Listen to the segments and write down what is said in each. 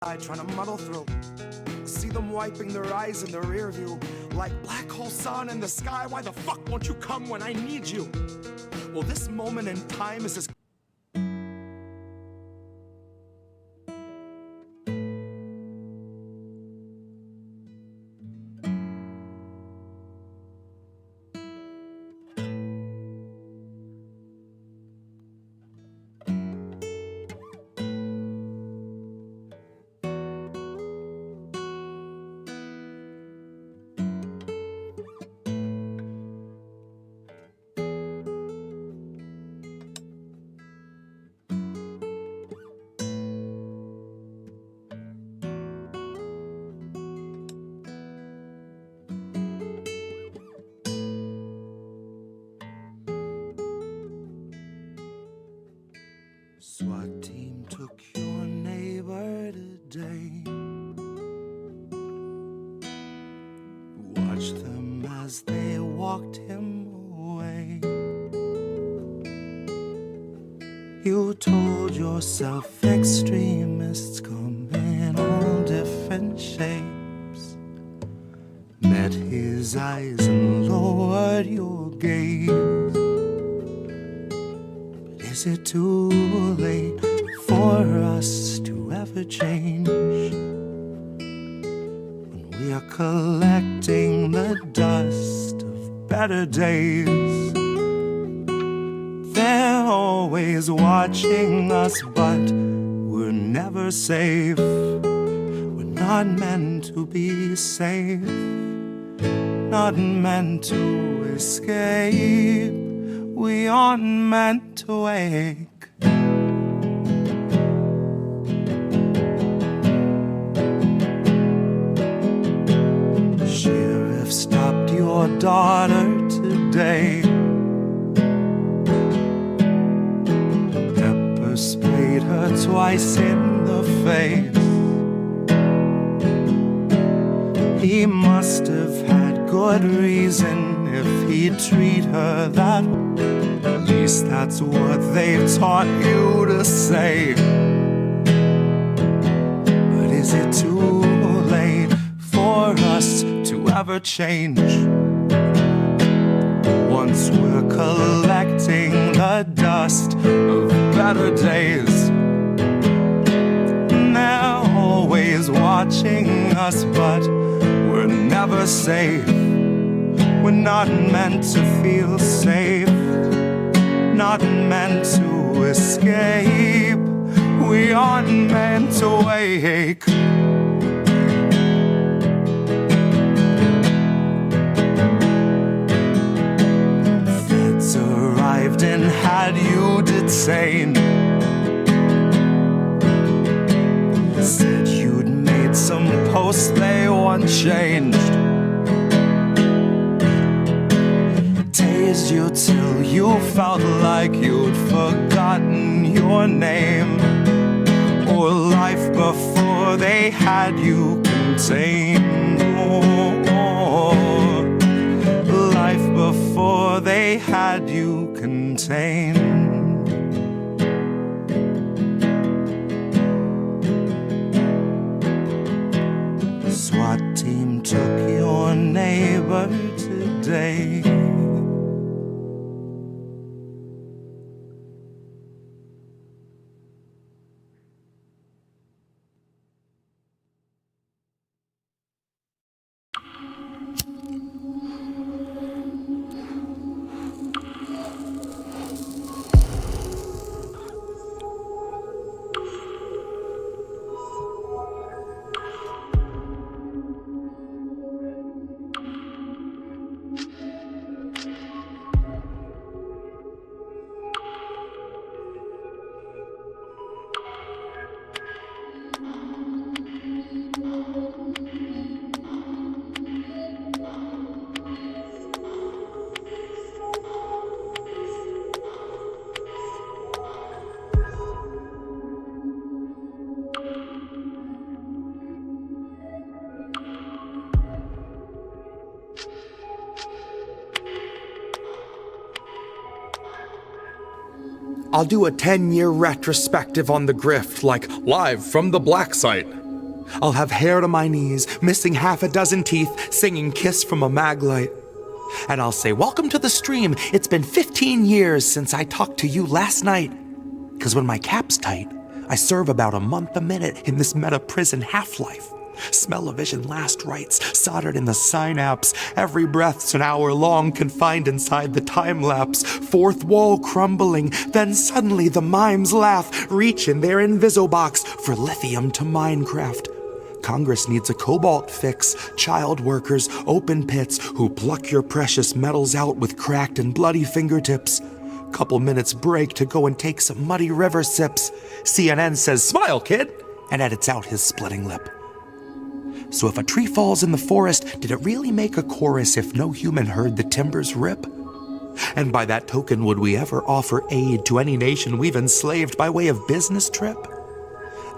trying to muddle through. See them wiping their eyes in the rear view, like black hole sun in the sky. Why the fuck won't you come when I need you? Well, this moment in time is as SWAT team took your neighbor today. Watch them as they walked him away. You told yourself extremists come in all different shapes. Met his eyes and lowered your gaze. Is it too late for us to ever change? When we are collecting the dust of better days, they're always watching us, but we're never safe. We're not meant to be safe, not meant to escape. We aren't meant to wake. Sheriff stopped your daughter today. Pepper sprayed her twice in the face. He must have had good reason if he'd treat her that way. At least that's what they've taught you to say. But is it too late for us to ever change? Once we're collecting the dust of better days, they're always watching us, but we're never safe. We're not meant to feel safe, not meant to escape. We aren't meant to wake. Feds arrived and had you detained. Said you'd made some posts they want changed. Tased you till you felt like you'd forgotten your name, or life before they had you contained. Life before they had you contained. The SWAT team took your neighbor today. I'll do a 10-year retrospective on the grift, like live from the black site. I'll have hair to my knees, missing half a dozen teeth, singing Kiss from a Mag Light. And I'll say, welcome to the stream. It's been 15 years since I talked to you last night. 'Cause when my cap's tight, I serve about a month a minute in this meta prison half-life. Smell-o-vision last rites, soldered in the synapse. Every breath's an hour long, confined inside the time-lapse. Fourth wall crumbling, then suddenly the mimes laugh, reach in their Invisibox for lithium to Minecraft. Congress needs a cobalt fix, child workers, open pits, who pluck your precious metals out with cracked and bloody fingertips. Couple minutes break to go and take some muddy river sips. CNN says, smile, kid, and edits out his splitting lip. So if a tree falls in the forest, did it really make a chorus if no human heard the timbers rip? And by that token, would we ever offer aid to any nation we've enslaved by way of business trip?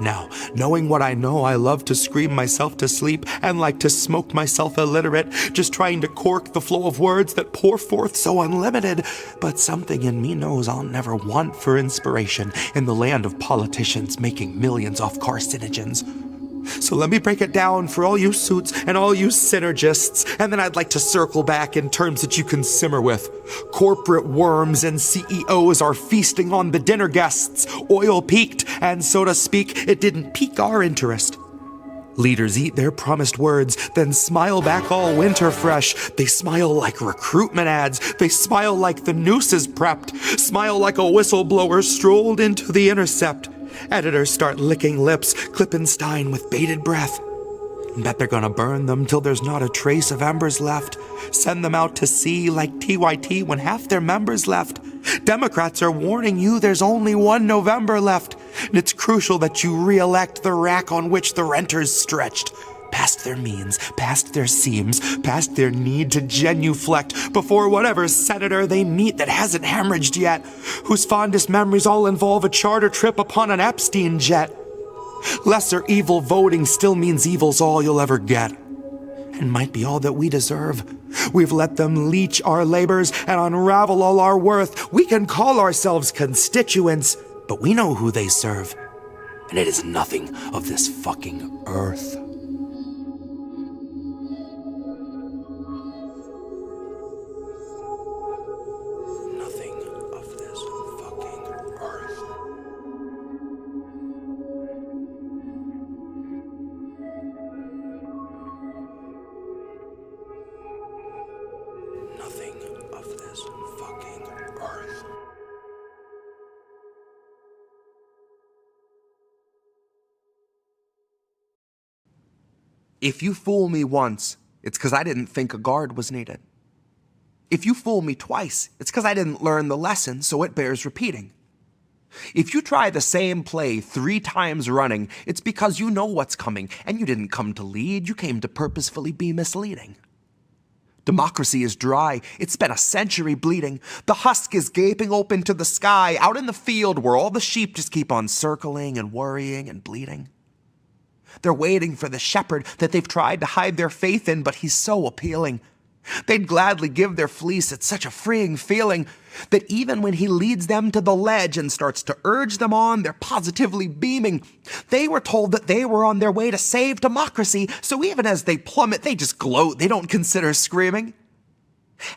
Now, knowing what I know, I love to scream myself to sleep and like to smoke myself illiterate, just trying to cork the flow of words that pour forth so unlimited. But something in me knows I'll never want for inspiration in the land of politicians making millions off carcinogens. So let me break it down for all you suits and all you synergists, and then I'd like to circle back in terms that you can simmer with. Corporate worms and CEOs are feasting on the dinner guests. Oil peaked, and so to speak, it didn't pique our interest. Leaders eat their promised words, then smile back all winter fresh. They smile like recruitment ads. They smile like the noose is prepped. Smile like a whistleblower strolled into the intercept. Editors start licking lips, Klippenstein with bated breath. Bet they're gonna burn them till there's not a trace of embers left. Send them out to sea like TYT when half their members left. Democrats are warning you there's only one November left. And it's crucial that you re-elect the rack on which the renters stretched. Past their means, past their seams, past their need to genuflect before whatever senator they meet that hasn't hemorrhaged yet, whose fondest memories all involve a charter trip upon an Epstein jet. Lesser evil voting still means evil's all you'll ever get, and might be all that we deserve. We've let them leech our labors and unravel all our worth. We can call ourselves constituents, but we know who they serve, and it is nothing of this fucking earth. If you fool me once, it's 'cause I didn't think a guard was needed. If you fool me twice, it's 'cause I didn't learn the lesson, so it bears repeating. If you try the same play 3 times running, it's because you know what's coming, and you didn't come to lead, you came to purposefully be misleading. Democracy is dry, it's been a century bleeding. The husk is gaping open to the sky, out in the field where all the sheep just keep on circling and worrying and bleeding. They're waiting for the shepherd that they've tried to hide their faith in, but he's so appealing. They'd gladly give their fleece, it's such a freeing feeling that even when he leads them to the ledge and starts to urge them on, they're positively beaming. They were told that they were on their way to save democracy, so even as they plummet, they just gloat, they don't consider screaming.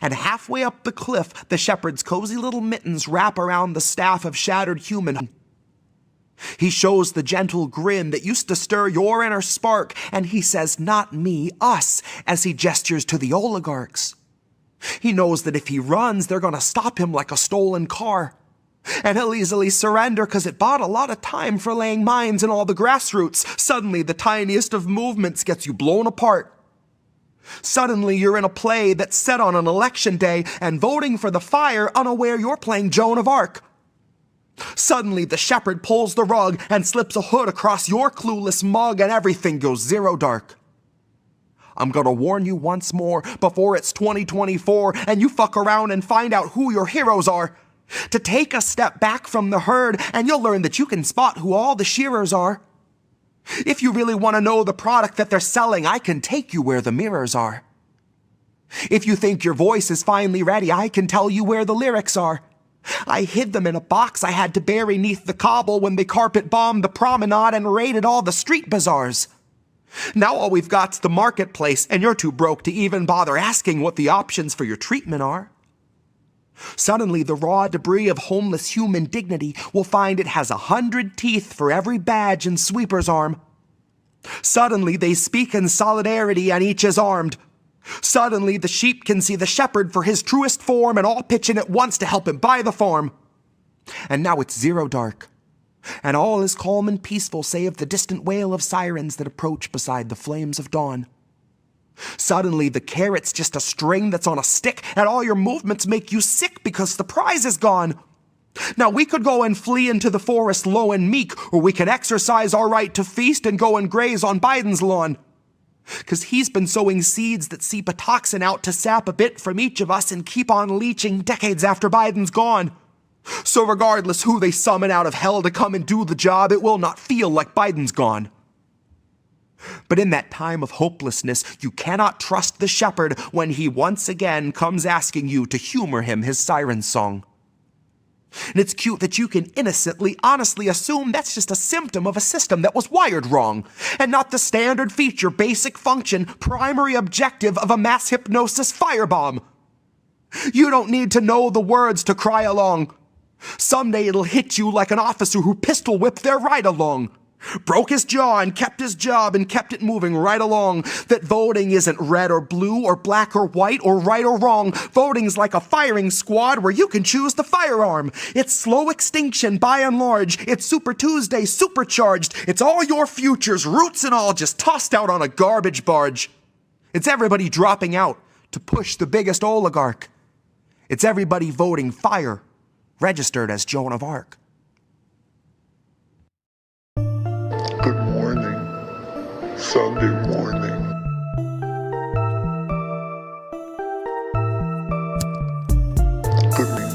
And halfway up the cliff, the shepherd's cozy little mittens wrap around the staff of shattered human. He shows the gentle grin that used to stir your inner spark, and he says, not me, us, as he gestures to the oligarchs. He knows that if he runs, they're gonna stop him like a stolen car. And he'll easily surrender, 'cause it bought a lot of time for laying mines in all the grassroots. Suddenly, the tiniest of movements gets you blown apart. Suddenly, you're in a play that's set on an election day, and voting for the fire, unaware you're playing Joan of Arc. Suddenly, the shepherd pulls the rug and slips a hood across your clueless mug, and everything goes zero dark. I'm gonna warn you once more before it's 2024 and you fuck around and find out who your heroes are. To take a step back from the herd and you'll learn that you can spot who all the shearers are. If you really want to know the product that they're selling, I can take you where the mirrors are. If you think your voice is finally ready, I can tell you where the lyrics are. I hid them in a box I had to bury neath the cobble when they carpet bombed the promenade and raided all the street bazaars. Now all we've got's the marketplace, and you're too broke to even bother asking what the options for your treatment are. Suddenly, the raw debris of homeless human dignity will find it has 100 teeth for every badge and sweeper's arm. Suddenly, they speak in solidarity and each is armed. Suddenly, the sheep can see the shepherd for his truest form and all pitch in at once to help him buy the farm. And now it's zero dark, and all is calm and peaceful save the distant wail of sirens that approach beside the flames of dawn. Suddenly, the carrot's just a string that's on a stick, and all your movements make you sick because the prize is gone. Now, we could go and flee into the forest low and meek, or we can exercise our right to feast and go and graze on Biden's lawn. 'Cause he's been sowing seeds that seep a toxin out to sap a bit from each of us and keep on leaching decades after Biden's gone. So regardless who they summon out of hell to come and do the job, it will not feel like Biden's gone. But in that time of hopelessness, you cannot trust the shepherd when he once again comes asking you to humor him his siren song. And it's cute that you can innocently, honestly assume that's just a symptom of a system that was wired wrong, and not the standard feature, basic function, primary objective of a mass hypnosis firebomb. You don't need to know the words to cry along. Someday it'll hit you like an officer who pistol whipped their ride along. Broke his jaw and kept his job and kept it moving right along. That voting isn't red or blue or black or white or right or wrong. Voting's like a firing squad where you can choose the firearm. It's slow extinction by and large. It's Super Tuesday supercharged. It's all your futures, roots and all, just tossed out on a garbage barge. It's everybody dropping out to push the biggest oligarch. It's everybody voting fire, registered as Joan of Arc. Good morning, Sunday morning. Good morning,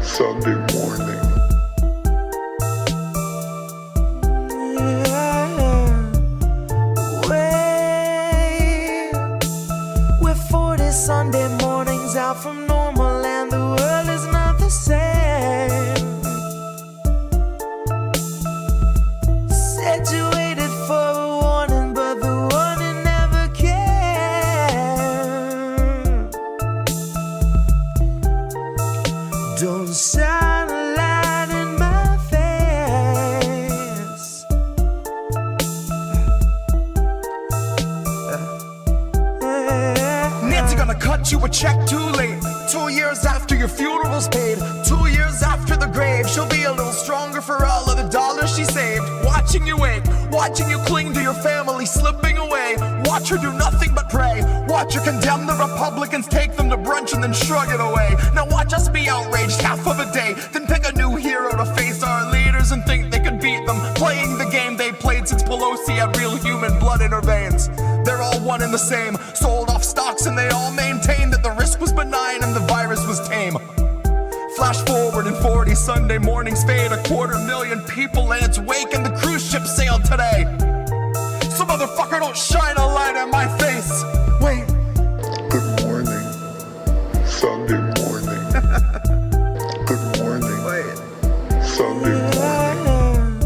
Sunday morning. We're 40 Sunday mornings out from normal, and the world is not the same. Said you waited for a warning, but the warning never came. Don't shine a light in my face. Nancy gonna cut you a check too late. 2 years after your funeral's paid, 2 years after the grave, she'll be a little stronger for all of the dollars she saved. Watching you wake, watching you cling to your family slipping away. Watch her do nothing but pray. Watch her condemn the Republicans, take them to brunch and then shrug it away. Now watch us be outraged half of a day, then pick a new hero to face our leaders and think they could beat them, playing the game they played since Pelosi had real human blood in her veins. They're all one and the same, sold off stocks and they all maintain that the risk was benign and the virus was tame. Flash forward and 40 Sunday mornings fade, 250,000 people in its wake, and the cruise ship sailed today. So motherfucker, don't shine a light in my face. Wait. Good morning, Sunday morning. Good morning, Wait. Sunday morning.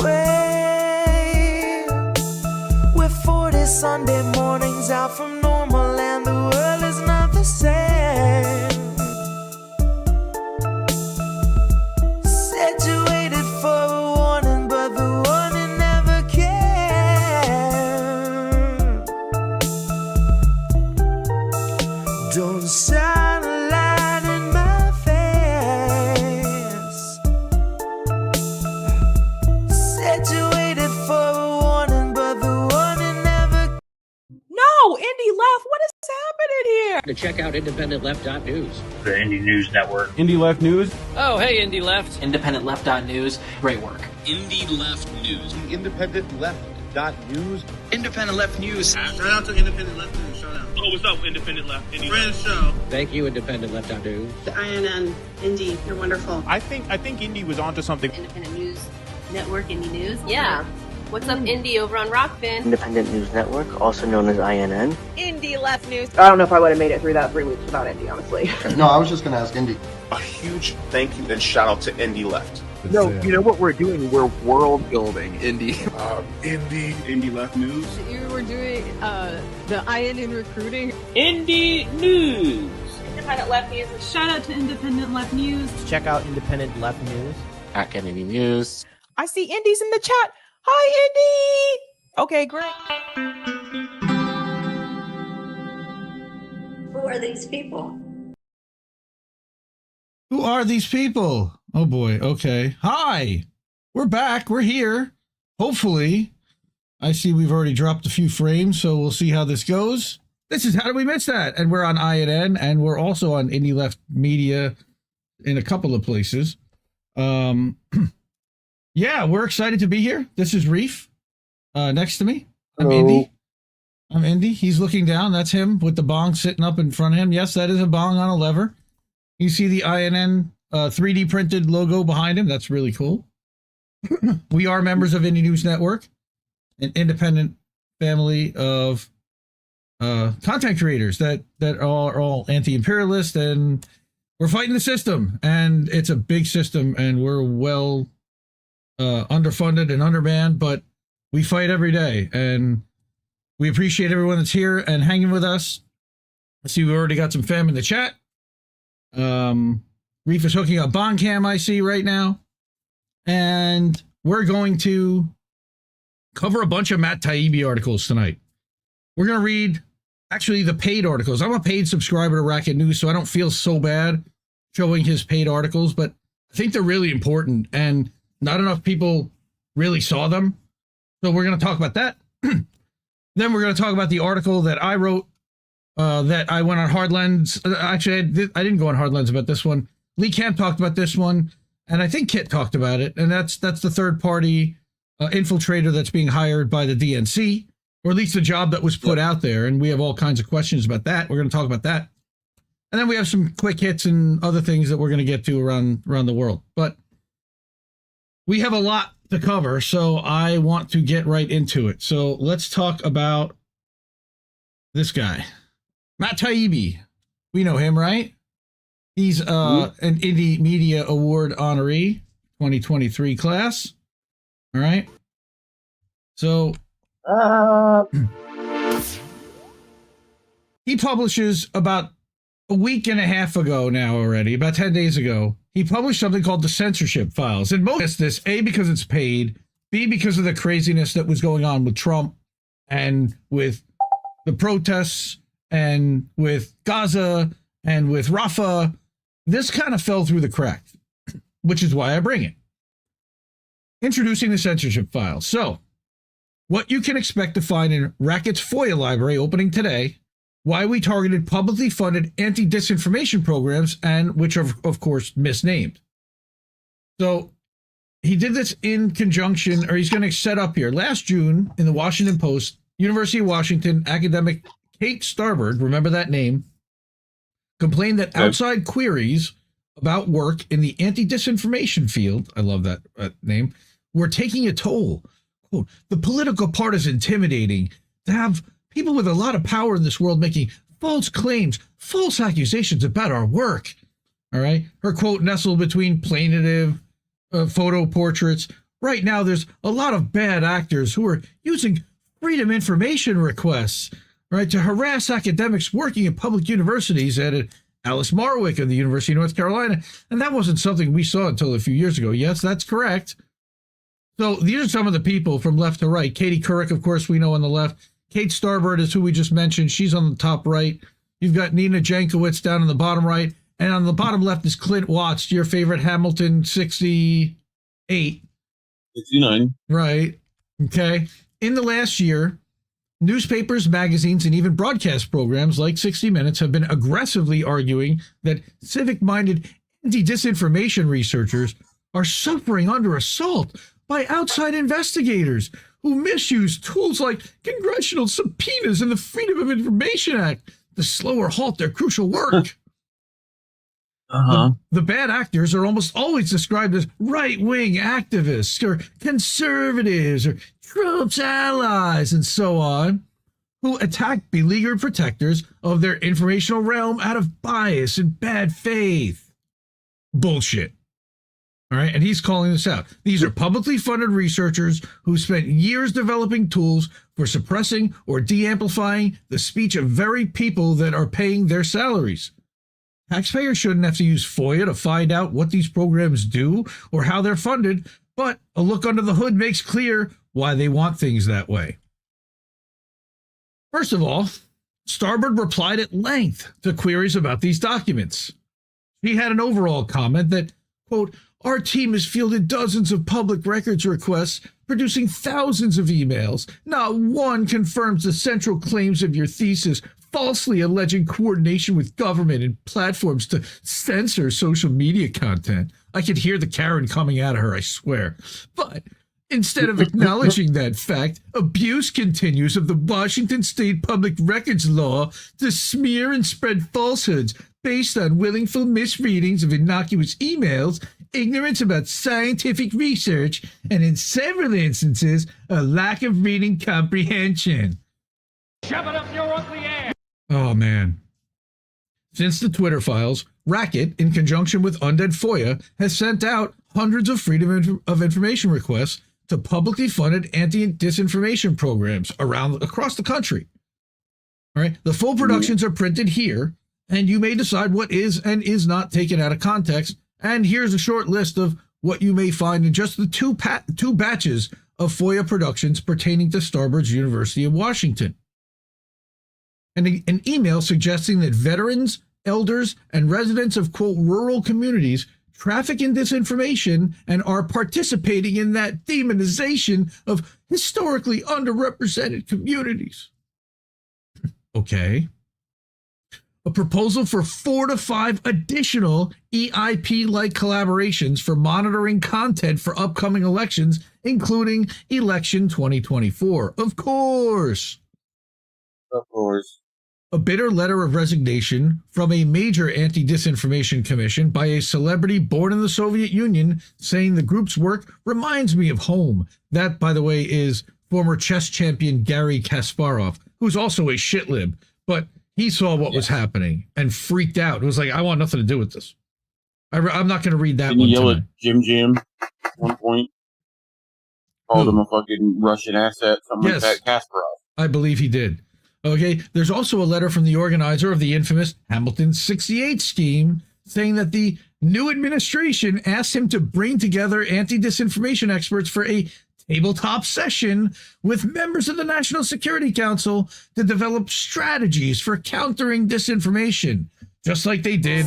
Wait. We're 40 Sunday mornings out from normal, and the world is not the same. Said you waited for a warning, but the warning never came. Don't shine a light in my face. Said you waited for a warning, but the warning never. No, Indy Left, what is happening here? To check out IndependentLeft.news. The Indie News Network. Indie Left News. Oh, hey, Indie Left. IndependentLeft.news. Great work. Indie Left News. IndependentLeft.news. Independent Left News. Shout out to Independent Left News. Shout out. Oh, what's up, Independent Left? Friend show. Thank you, IndependentLeft.news. INN, Indy, you're wonderful. I think Indie was onto something. Independent News Network, Indie News. Yeah. What's up, Indy, over on Rockfin? Independent News Network, also known as INN. Indie Left News. I don't know if I would have made it through that 3 weeks without Indy, honestly. No, I was just going to ask Indy. A huge thank you and shout out to Indie Left. No, you know what we're doing? We're world building, Indy. Indie Left News. You were doing the INN recruiting. Indie News. Independent Left News. Shout out to Independent Left News. Check out Independent Left News. At Kennedy News. I see Indy's in the chat. Hi, Indy. Okay, great. Who are these people? Who are these people? Oh boy. Okay. Hi. We're back. We're here. Hopefully. I see we've already dropped a few frames, so we'll see how this goes. This is How Did We Miss That? And we're on INN, and we're also on Indie Left Media in a couple of places. Yeah, we're excited to be here. This is Reef. Next to me. I'm Indy. He's looking down. That's him with the bong sitting up in front of him. Yes, that is a bong on a lever. You see the INN 3D printed logo behind him. That's really cool. We are members of Indie News Network, an independent family of content creators that are all anti-imperialist, and we're fighting the system. And it's a big system, and we're well underfunded and undermanned, but we fight every day, and we appreciate everyone that's here and hanging with us. I see we already got some fam in the chat. Reef is hooking up Bond Cam, I see right now. And we're going to cover a bunch of Matt Taibbi articles tonight. We're going to read, actually, the paid articles. I'm a paid subscriber to Racket News, so I don't feel so bad showing his paid articles, but I think they're really important, and not enough people really saw them. So we're going to talk about that. Then we're going to talk about the article that I wrote, that I went on Hard Lens. Actually, I didn't go on Hard Lens about this one. Lee Camp talked about this one, and I think Kit talked about it. And that's the third-party infiltrator that's being hired by the DNC, or at least the job that was put out there. And we have all kinds of questions about that. We're going to talk about that. And then we have some quick hits and other things that we're going to get to around the world. But we have a lot to cover, so I want to get right into it. So let's talk about this guy, Matt Taibbi. We know him, right? He's an Indie Media Award honoree, 2023 class. All right. So he publishes about a week and a half ago now already, about 10 days ago. He published something called the Censorship Files. And most this, A, because it's paid, B, because of the craziness that was going on with Trump and with the protests and with Gaza and with Rafah. This kind of fell through the cracks, which is why I bring it. Introducing the Censorship Files. So, what you can expect to find in Racket's FOIA library opening today, why we targeted publicly funded anti-disinformation programs, and which are, of course, misnamed. So he did this in conjunction, or he's going to set up here. Last June, in the Washington Post, University of Washington academic Kate Starbird, remember that name, complained that outside queries about work in the anti-disinformation field, I love that name, were taking a toll. Quote, the political part is intimidating. To have people with a lot of power in this world making false claims, false accusations about our work. All right. Her quote nestled between plaintive photo portraits. Right now, there's a lot of bad actors who are using freedom information requests, right, to harass academics working in public universities, added Alice Marwick of the University of North Carolina. And that wasn't something we saw until a few years ago. Yes, that's correct. So these are some of the people from left to right. Katie Couric, of course, we know on the left. Kate Starbird is who we just mentioned. She's on the top right. You've got Nina Jankowicz down on the bottom right. And on the bottom left is Clint Watts, your favorite Hamilton 68. 69. Right. Okay. In the last year, newspapers, magazines, and even broadcast programs like 60 Minutes have been aggressively arguing that civic-minded anti-disinformation researchers are suffering under assault by outside investigators who misuse tools like congressional subpoenas and the Freedom of Information Act to slow or halt their crucial work. The bad actors are almost always described as right-wing activists or conservatives or Trump's allies and so on, who attack beleaguered protectors of their informational realm out of bias and bad faith. Bullshit. All right, and he's calling this out. These are publicly funded researchers who spent years developing tools for suppressing or de-amplifying the speech of very people that are paying their salaries. Taxpayers shouldn't have to use FOIA to find out what these programs do or how they're funded, but a look under the hood makes clear why they want things that way. First of all, Starboard replied at length to queries about these documents. He had an overall comment that, quote, "Our team has fielded dozens of public records requests, producing thousands of emails. Not one confirms the central claims of your thesis, falsely alleging coordination with government and platforms to censor social media content." I could hear the Karen coming out of her, I swear. But instead of acknowledging that fact, abuse continues of the Washington State Public Records Law to smear and spread falsehoods based on willful misreadings of innocuous emails, ignorance about scientific research, and in several instances, a lack of reading comprehension. Shove it up your ugly ass! Oh, man. Since the Twitter files, Racket, in conjunction with Undead FOIA, has sent out hundreds of Freedom of Information requests to publicly funded anti-disinformation programs across the country. All right, the full productions are printed here, and you may decide what is and is not taken out of context. And here's a short list of what you may find in just the two batches of FOIA productions pertaining to Starboard's University of Washington. And an email suggesting that veterans, elders, and residents of, quote, rural communities traffic in disinformation and are participating in that demonization of historically underrepresented communities. Okay. A proposal for 4 to 5 additional EIP-like collaborations for monitoring content for upcoming elections, including election 2024. Of course. Of course. A bitter letter of resignation from a major anti-disinformation commission by a celebrity born in the Soviet Union, saying the group's work reminds me of home. That, by the way, is former chess champion Garry Kasparov, who's also a shitlib, but he saw what was happening and freaked out. It was like, I want nothing to do with this. I'm not going to read that Didn't one. Didn't you yell tonight. at Jim at one point? Called him a fucking Russian asset, something like that. Kasparov. I believe he did. Okay, there's also a letter from the organizer of the infamous Hamilton 68 scheme saying that the new administration asked him to bring together anti-disinformation experts for a tabletop session with members of the National Security Council to develop strategies for countering disinformation, just like they did.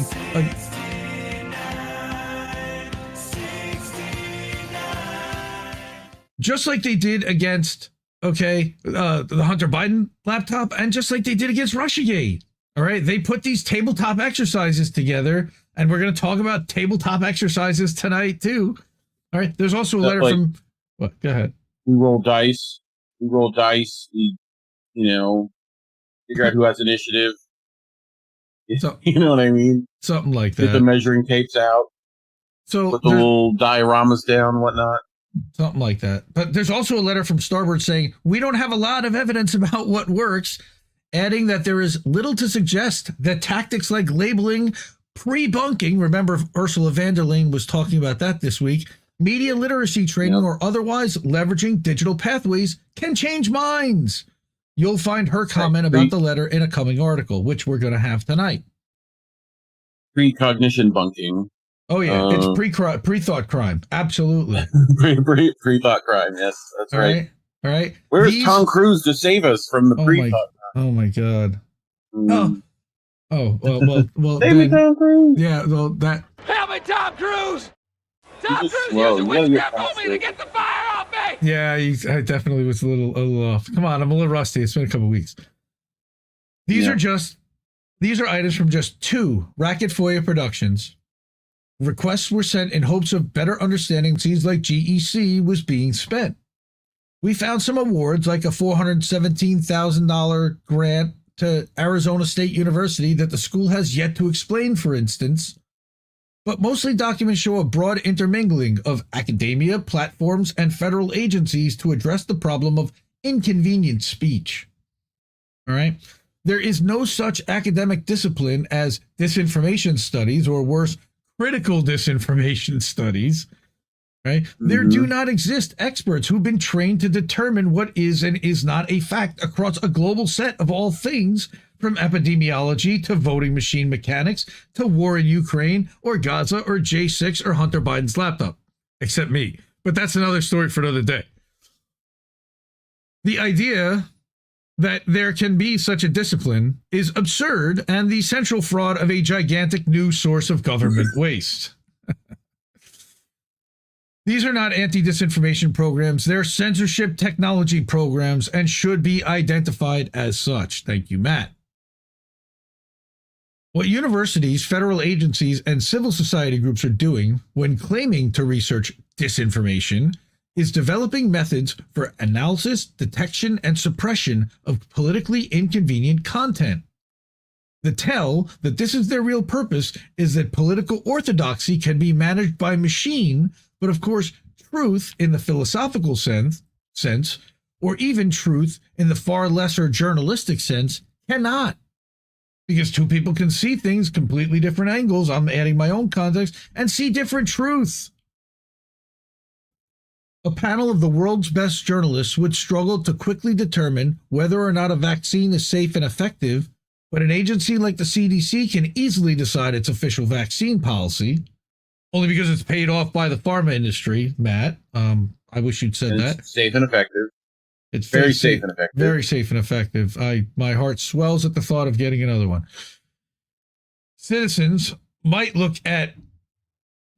Just like they did against, the Hunter Biden laptop, and just like they did against Russiagate. All right, they put these tabletop exercises together, and we're going to talk about tabletop exercises tonight too. All right, there's also a letter from. What? Go ahead. We roll dice. We, figure out who has initiative. You know what I mean? Something like that. Get the measuring tapes out. So put the little dioramas down and whatnot. Something like that. But there's also a letter from Starboard saying, we don't have a lot of evidence about what works, adding that there is little to suggest that tactics like labeling, pre-bunking, remember Ursula von der Leyen was talking about that this week, media literacy training, or otherwise leveraging digital pathways can change minds. You'll find her comment about the letter in a coming article, which we're going to have tonight. Precognition bunking. Oh, yeah. It's pre-thought crime. Absolutely. Pre-thought crime. Yes, that's right. All right. Where's Tom Cruise to save us from the pre-thought crime? Oh, my God. Mm. Well. Save me, Tom Cruise. Yeah, well, that. Help me, Tom Cruise! Tom Cruise slow. used a witchcraft on me to get the fire off me! Yeah, I definitely was a little off. Come on, I'm a little rusty. It's been a couple of weeks. These are items from just 2 Racket FOIA productions. Requests were sent in hopes of better understanding scenes like GEC was being spent. We found some awards like a $417,000 grant to Arizona State University that the school has yet to explain, for instance. But mostly documents show a broad intermingling of academia, platforms, and federal agencies to address the problem of inconvenient speech. All right? There is no such academic discipline as disinformation studies, or worse, critical disinformation studies, right? There do not exist experts who've been trained to determine what is and is not a fact across a global set of all things, from epidemiology to voting machine mechanics to war in Ukraine or Gaza or J6 or Hunter Biden's laptop, except me. But that's another story for another day. The idea that there can be such a discipline is absurd and the central fraud of a gigantic new source of government waste. These are not anti-disinformation programs. They're censorship technology programs and should be identified as such. Thank you, Matt. What universities, federal agencies, and civil society groups are doing when claiming to research disinformation is developing methods for analysis, detection, and suppression of politically inconvenient content. The tell that this is their real purpose is that political orthodoxy can be managed by machine, but of course, truth in the philosophical sense, or even truth in the far lesser journalistic sense, cannot. Because two people can see things completely different angles. I'm adding my own context and see different truth. A panel of the world's best journalists would struggle to quickly determine whether or not a vaccine is safe and effective, but an agency like the CDC can easily decide its official vaccine policy, only because it's paid off by the pharma industry, Matt. I wish you'd said that. Safe and effective. It's very safe and effective. Very safe and effective. My heart swells at the thought of getting another one. Citizens might look at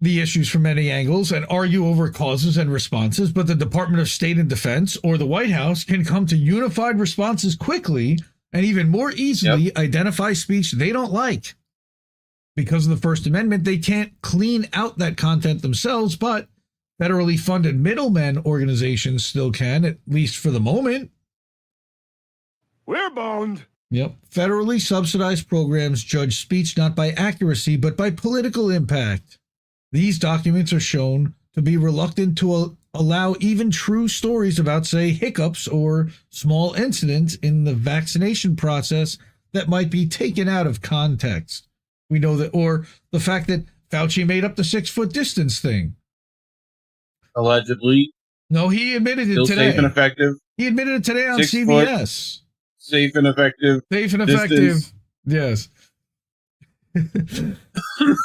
the issues from many angles and argue over causes and responses, but the Department of State and Defense or the White House can come to unified responses quickly and even more easily identify speech they don't like. Because of the First Amendment, they can't clean out that content themselves, but federally funded middlemen organizations still can, at least for the moment. We're boned. Yep. Federally subsidized programs judge speech not by accuracy, but by political impact. These documents are shown to be reluctant to allow even true stories about, say, hiccups or small incidents in the vaccination process that might be taken out of context. We know that, or the fact that Fauci made up the 6-foot distance thing. Allegedly. No, he admitted it Still today. Safe and effective. He admitted it today on 6 CBS. Foot, safe and effective. Safe and effective. Yes.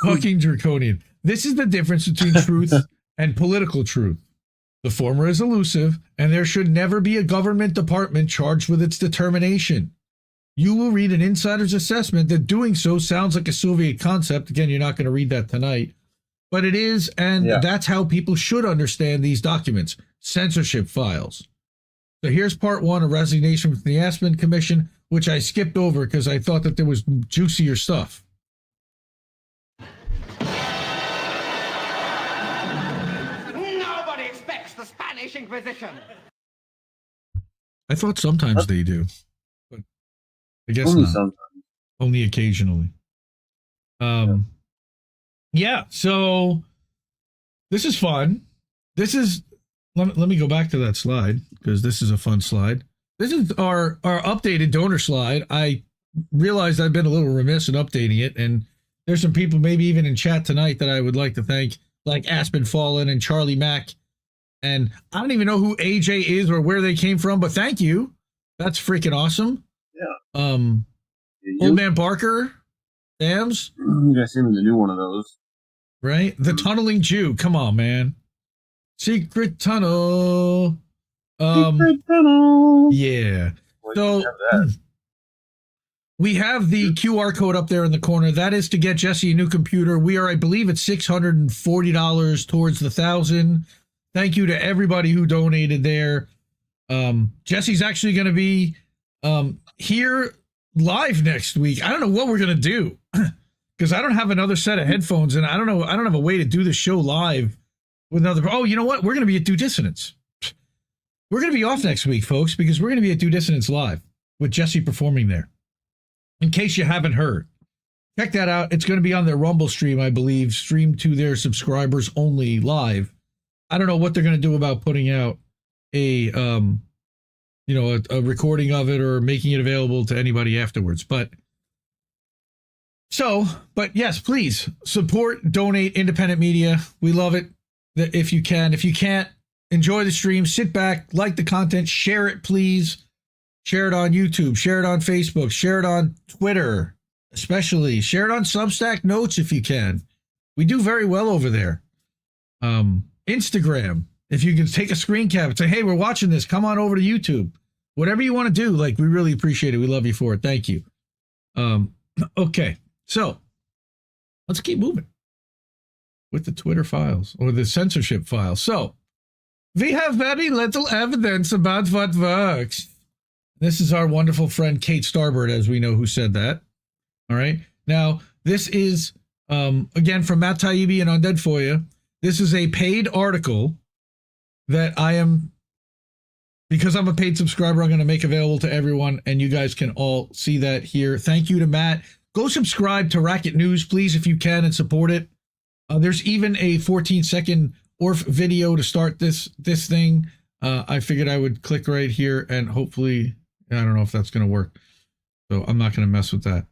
Fucking draconian. This is the difference between truth and political truth. The former is elusive, and there should never be a government department charged with its determination. You will read an insider's assessment that doing so sounds like a Soviet concept. Again, you're not going to read that tonight. But it is, and that's how people should understand these documents. Censorship files. So here's part one, a resignation from the Aspen Commission, which I skipped over because I thought that there was juicier stuff. Nobody expects the Spanish Inquisition. I thought sometimes they do, but I guess only not. Sometimes. Only occasionally. Yeah, so this is fun. This is, let me go back to that slide because this is a fun slide. This is our updated donor slide. I realized I've been a little remiss in updating it, and there's some people maybe even in chat tonight that I would like to thank, like Aspen Fallen and Charlie Mack. And I don't even know who AJ is or where they came from, but thank you. That's freaking awesome. Yeah. Old Man Barker, Dams. You guys seem to do one of those. Right? The Tunneling Jew. Come on, man. Secret Tunnel. Secret Tunnel. Yeah. So we have the QR code up there in the corner. That is to get Jesse a new computer. We are, I believe, at $640 towards the 1,000. Thank you to everybody who donated there. Jesse's actually going to be here live next week. I don't know what we're going to do because I don't have another set of headphones, and I don't have a way to do the show live with another. Oh, you know what? We're going to be at Due Dissonance. We're going to be off next week, folks, because we're going to be at Due Dissonance live with Jesse performing there. In case you haven't heard, check that out. It's going to be on their Rumble stream, I believe, streamed to their subscribers only live. I don't know what they're going to do about putting out a recording of it or making it available to anybody afterwards. But So, but yes, please support, donate independent media. We love it if you can. If you can't, enjoy the stream, sit back, like the content, share it, please. Share it on YouTube, share it on Facebook, share it on Twitter, especially. Share it on Substack Notes if you can. We do very well over there. Instagram, if you can take a screen cap and say, hey, we're watching this, come on over to YouTube. Whatever you want to do, like, we really appreciate it. We love you for it. Thank you. Okay, so let's keep moving with the Twitter files or the censorship files. So we have very little evidence about what works. This is our wonderful friend Kate Starboard, as we know, who said that. All right. Now, this is, again, from Matt Taibbi and Undead Foya. This is a paid article that I am, because I'm a paid subscriber, I'm going to make available to everyone, and you guys can all see that here. Thank you to Matt. Go subscribe to Racket News, please, if you can, and support it. There's even a 14-second ORF video to start this thing. I figured I would click right here, and hopefully, I don't know if that's going to work. So I'm not going to mess with that.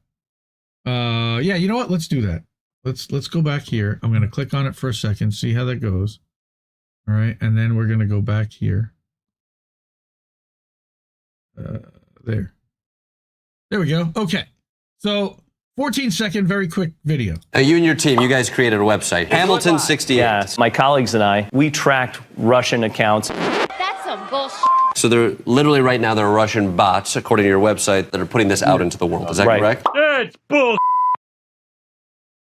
Yeah, you know what? Let's do that. Let's go back here. I'm going to click on it for a second, see how that goes. All right, and then we're going to go back here. There we go. Okay, so 14-second, very quick video. You and your team, you guys created a website, Hamilton 68. Yes, my colleagues and I, we tracked Russian accounts. That's some bullshit. So they're literally right now, there are Russian bots, according to your website, that are putting this out into the world. Is that correct? It's bull.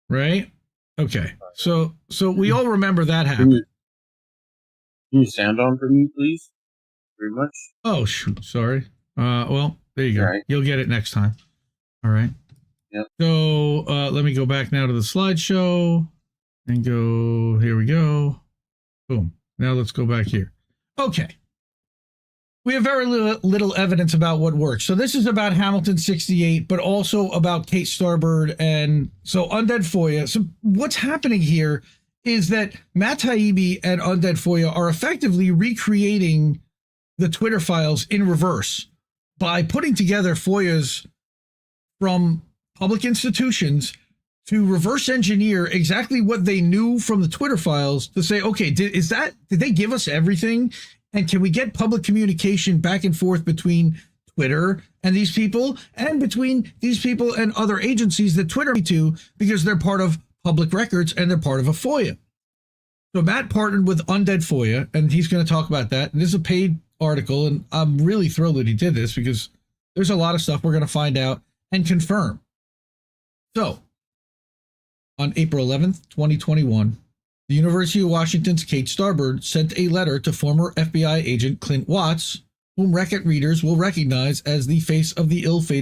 Right? Okay. So we all remember that happened. Can you sound on for me, please? Very much. Oh, shoot. Sorry. Well, there you go. Right. You'll get it next time. All right. Yep. So let me go back now to the slideshow and go, here we go. Boom. Now let's go back here. Okay. We have very little evidence about what works. So this is about Hamilton 68, but also about Kate Starboard and so Undead Foya. So what's happening here is that Matt Taibbi and Undead Foya are effectively recreating the Twitter files in reverse by putting together Foyas from public institutions to reverse engineer exactly what they knew from the Twitter files to say, okay, did they give us everything? And can we get public communication back and forth between Twitter and these people and between these people and other agencies that Twitter to, because they're part of public records and they're part of a FOIA. So Matt partnered with Undead Foya, and he's going to talk about that. And this is a paid article, and I'm really thrilled that he did this because there's a lot of stuff we're going to find out and confirm. So on April 11th, 2021, the University of Washington's Kate Starboard sent a letter to former FBI agent Clint Watts, whom Racket readers will recognize as the face of the ill-fated